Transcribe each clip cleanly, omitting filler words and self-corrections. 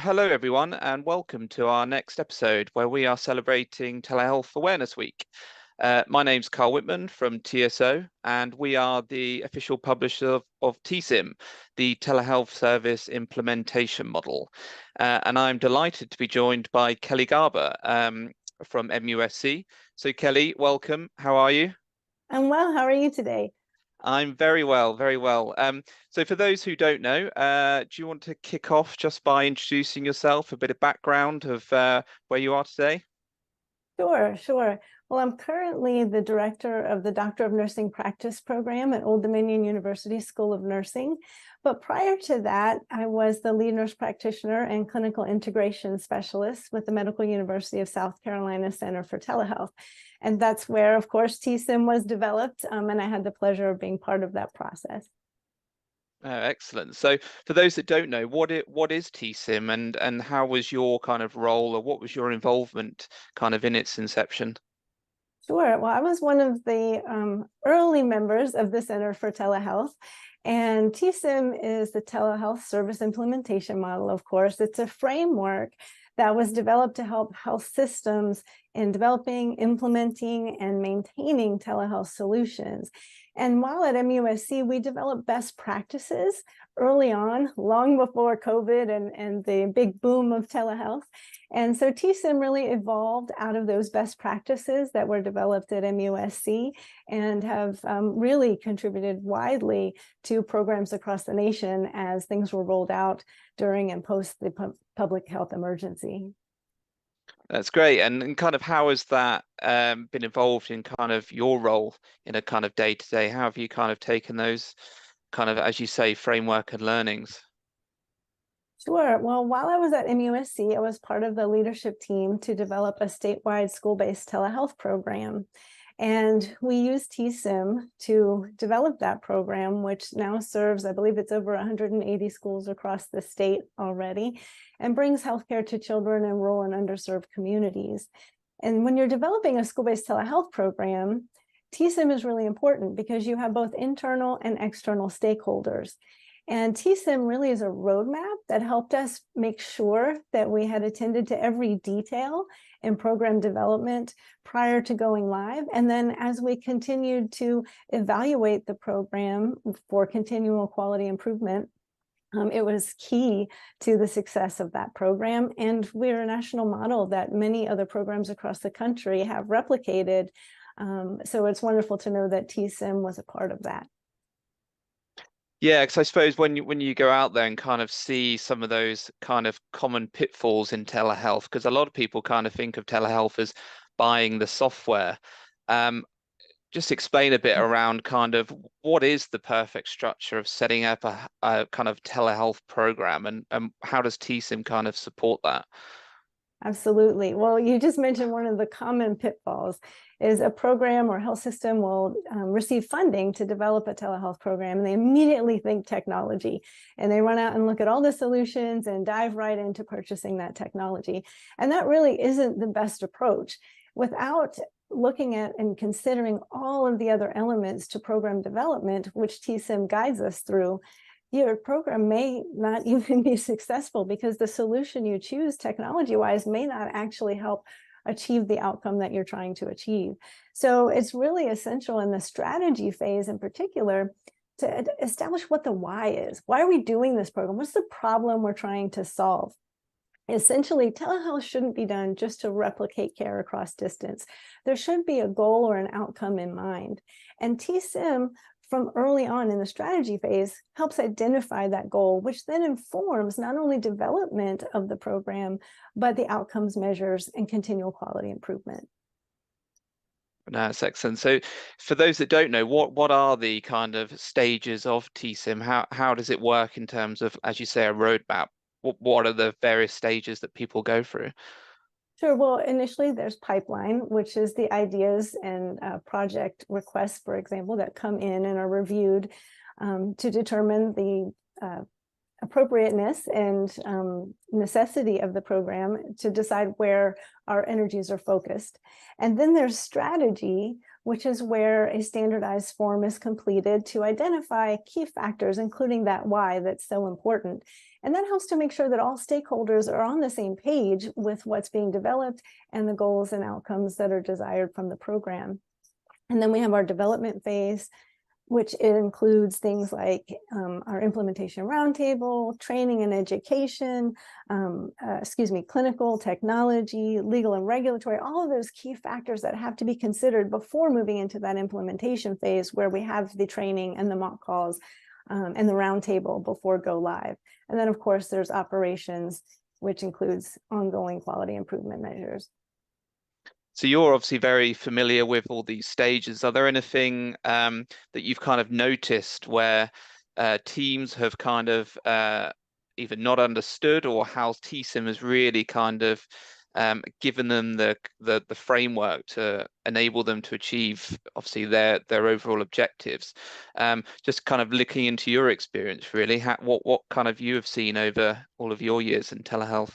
Hello, everyone, and welcome to our next episode where we are celebrating Telehealth Awareness Week. My name's Carl Whitman from TSO, and we are the official publisher of TSIM, the Telehealth Service Implementation Model. And I'm delighted to be joined by Kelli Garber from MUSC. So, Kelli, welcome. How are you? I'm well. How are you today? I'm very well, very well. So for those who don't know, do you want to kick off just by introducing yourself, a bit of background of where you are today? Sure. Well, I'm currently the director of the Doctor of Nursing Practice program at Old Dominion University School of Nursing. But prior to that, I was the lead nurse practitioner and clinical integration specialist with the Medical University of South Carolina Center for Telehealth. And that's where, of course, TSIM was developed, and I had the pleasure of being part of that process. Oh, excellent. So for those that don't know, what is TSIM and how was your kind of role, or what was your involvement kind of in its inception? Sure. Well, I was one of the early members of the Center for Telehealth, and TSIM is the Telehealth Service Implementation Model, of course. It's a framework that was developed to help health systems in developing, implementing, and maintaining telehealth solutions. And while at MUSC, we developed best practices early on, long before COVID and the big boom of telehealth. And so TSIM really evolved out of those best practices that were developed at MUSC and have really contributed widely to programs across the nation as things were rolled out during and post the public health emergency. That's great. And kind of how has that been involved in kind of your role in a kind of day-to-day? How have you kind of taken those kind of, as you say, framework and learnings? Sure. Well, while I was at MUSC, I was part of the leadership team to develop a statewide school-based telehealth program. And we used TSIM to develop that program, which now serves, I believe it's over 180 schools across the state already, and brings healthcare to children in rural and underserved communities. And when you're developing a school-based telehealth program, TSIM is really important because you have both internal and external stakeholders. And TSIM really is a roadmap that helped us make sure that we had attended to every detail in program development prior to going live. And then as we continued to evaluate the program for continual quality improvement, it was key to the success of that program. And we're a national model that many other programs across the country have replicated. So it's wonderful to know that TSIM was a part of that. Yeah, because I suppose when you go out there and kind of see some of those kind of common pitfalls in telehealth, because a lot of people kind of think of telehealth as buying the software. Just explain a bit around kind of what is the perfect structure of setting up a kind of telehealth program, and how does TSIM kind of support that? Absolutely. Well, you just mentioned one of the common pitfalls is a program or health system will receive funding to develop a telehealth program, and they immediately think technology, and they run out and look at all the solutions and dive right into purchasing that technology. And that really isn't the best approach. Without looking at and considering all of the other elements to program development, which TSIM guides us through, your program may not even be successful because the solution you choose technology-wise may not actually help achieve the outcome that you're trying to achieve. So it's really essential in the strategy phase in particular to establish what the why is. Why are we doing this program? What's the problem we're trying to solve? Essentially, telehealth shouldn't be done just to replicate care across distance. There should be a goal or an outcome in mind. And TSIM, from early on in the strategy phase, helps identify that goal, which then informs not only development of the program, but the outcomes measures and continual quality improvement. That's excellent. So for those that don't know, what are the kind of stages of TSIM? How does it work in terms of, as you say, a roadmap? What are the various stages that people go through? Sure. Well, initially there's pipeline, which is the ideas and project requests, for example, that come in and are reviewed to determine the appropriateness and necessity of the program, to decide where our energies are focused. And then there's strategy, which is where a standardized form is completed to identify key factors, including that why that's so important. And that helps to make sure that all stakeholders are on the same page with what's being developed and the goals and outcomes that are desired from the program. And then we have our development phase, which includes things like our implementation roundtable, training and education, clinical technology, legal and regulatory, all of those key factors that have to be considered before moving into that implementation phase, where we have the training and the mock calls and the roundtable before go live. And then, of course, there's operations, which includes ongoing quality improvement measures. So you're obviously very familiar with all these stages. Are there anything that you've kind of noticed where teams have kind of either not understood, or how TSIM has really kind of given them the framework to enable them to achieve obviously their overall objectives? Just kind of looking into your experience, really, what kind of you have seen over all of your years in telehealth?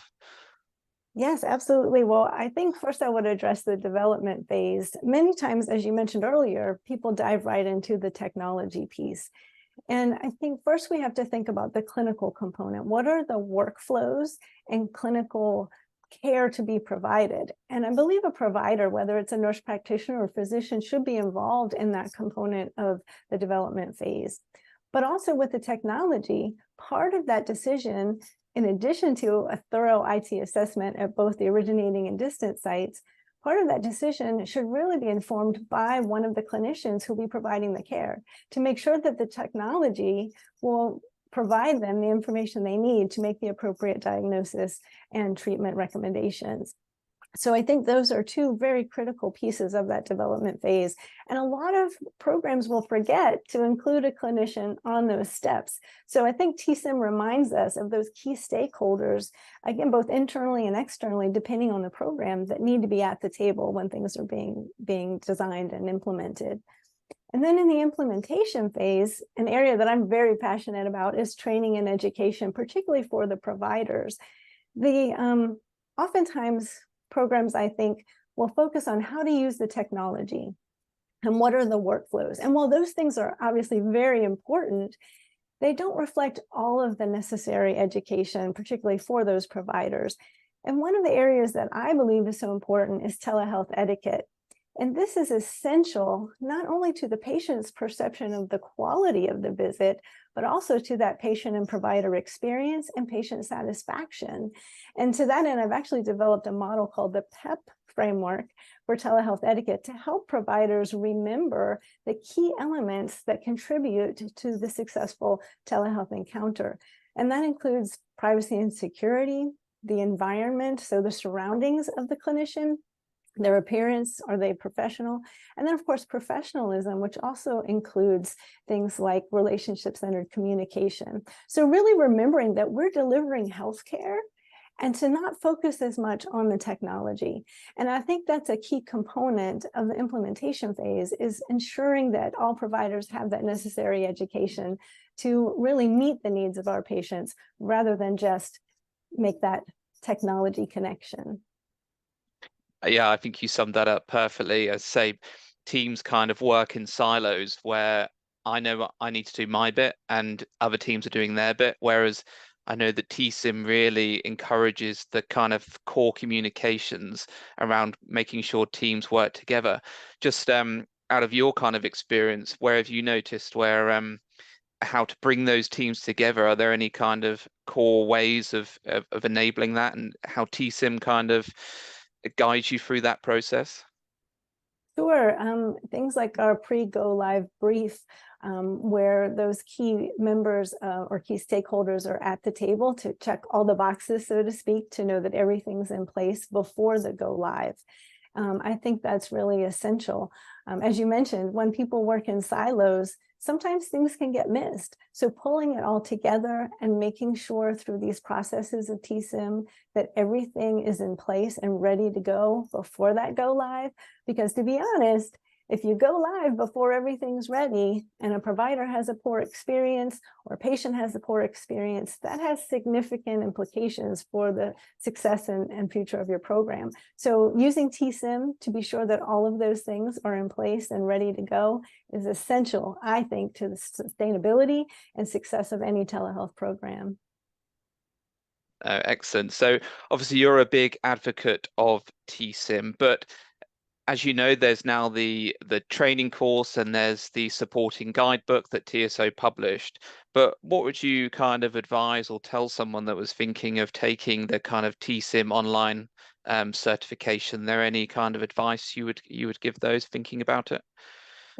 Yes, absolutely. Well, I think first I would address the development phase. Many times, as you mentioned earlier, people dive right into the technology piece. And I think first we have to think about the clinical component. What are the workflows and clinical care to be provided? And I believe a provider, whether it's a nurse practitioner or physician, should be involved in that component of the development phase. But also with the technology, part of that decision, in addition to a thorough IT assessment at both the originating and distant sites, part of that decision should really be informed by one of the clinicians who'll be providing the care, to make sure that the technology will provide them the information they need to make the appropriate diagnosis and treatment recommendations. So I think those are two very critical pieces of that development phase. And a lot of programs will forget to include a clinician on those steps. So I think TSIM reminds us of those key stakeholders, again, both internally and externally, depending on the program, that need to be at the table when things are being designed and implemented. And then in the implementation phase, an area that I'm very passionate about is training and education, particularly for the providers. Oftentimes, programs, I think, will focus on how to use the technology and what are the workflows. And while those things are obviously very important, they don't reflect all of the necessary education, particularly for those providers. And one of the areas that I believe is so important is telehealth etiquette. And this is essential not only to the patient's perception of the quality of the visit, but also to that patient and provider experience and patient satisfaction. And to that end, I've actually developed a model called the PEP framework for telehealth etiquette to help providers remember the key elements that contribute to the successful telehealth encounter. And that includes privacy and security, the environment, so the surroundings of the clinician, their appearance, are they professional? And then, of course, professionalism, which also includes things like relationship-centered communication. So really remembering that we're delivering healthcare and to not focus as much on the technology. And I think that's a key component of the implementation phase, is ensuring that all providers have that necessary education to really meet the needs of our patients, rather than just make that technology connection. Yeah, I think you summed that up perfectly. As say, teams kind of work in silos where I know I need to do my bit and other teams are doing their bit, whereas I know that TSIM really encourages the kind of core communications around making sure teams work together. Just out of your kind of experience, where have you noticed where how to bring those teams together? Are there any kind of core ways of enabling that, and how TSIM kind of guides you through that process? Sure. Things like our pre-go live brief, where those key members or key stakeholders are at the table to check all the boxes, so to speak, to know that everything's in place before the go live. I think that's really essential. As you mentioned, when people work in silos, sometimes things can get missed. So pulling it all together and making sure through these processes of TSIM that everything is in place and ready to go before that go live. Because to be honest, If you go live before everything's ready and a provider has a poor experience or a patient has a poor experience, that has significant implications for the success and future of your program. So using TSIM to be sure that all of those things are in place and ready to go is essential, I think, to the sustainability and success of any telehealth program. Excellent. So obviously you're a big advocate of TSIM, but as you know, there's now the training course and there's the supporting guidebook that TSO published. But what would you kind of advise or tell someone that was thinking of taking the kind of TSIM online certification? There any kind of advice you would give those thinking about it?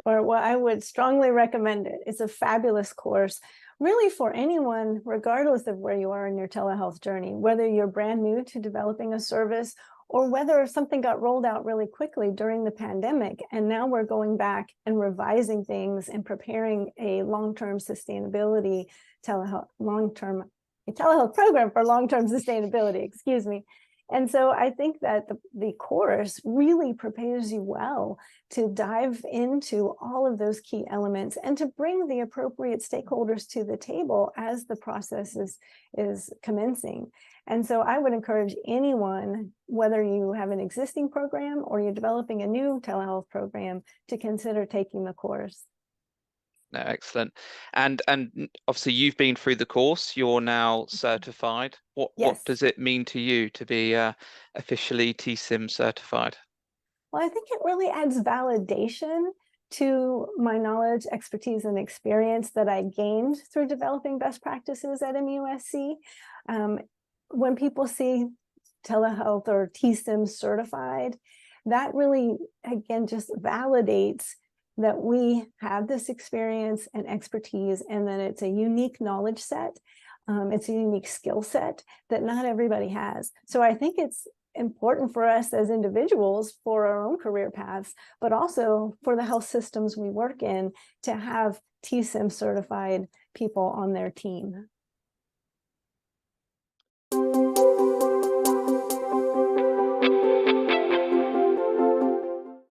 Well, I would strongly recommend it. It's a fabulous course, really for anyone, regardless of where you are in your telehealth journey, whether you're brand new to developing a service or whether something got rolled out really quickly during the pandemic. And now we're going back and revising things and preparing a long-term sustainability telehealth program for long-term sustainability, excuse me. And so I think that the course really prepares you well to dive into all of those key elements and to bring the appropriate stakeholders to the table as the process is commencing. And so I would encourage anyone, whether you have an existing program or you're developing a new telehealth program, to consider taking the course. No, excellent. And obviously you've been through the course, you're now certified. What does it mean to you to be officially TSIM certified? Well, I think it really adds validation to my knowledge, expertise, and experience that I gained through developing best practices at MUSC. When people see telehealth or TSIM certified, that really, again, just validates that we have this experience and expertise, and that it's a unique knowledge set. It's a unique skill set that not everybody has. So I think it's important for us as individuals for our own career paths, but also for the health systems we work in, to have TSIM certified people on their team.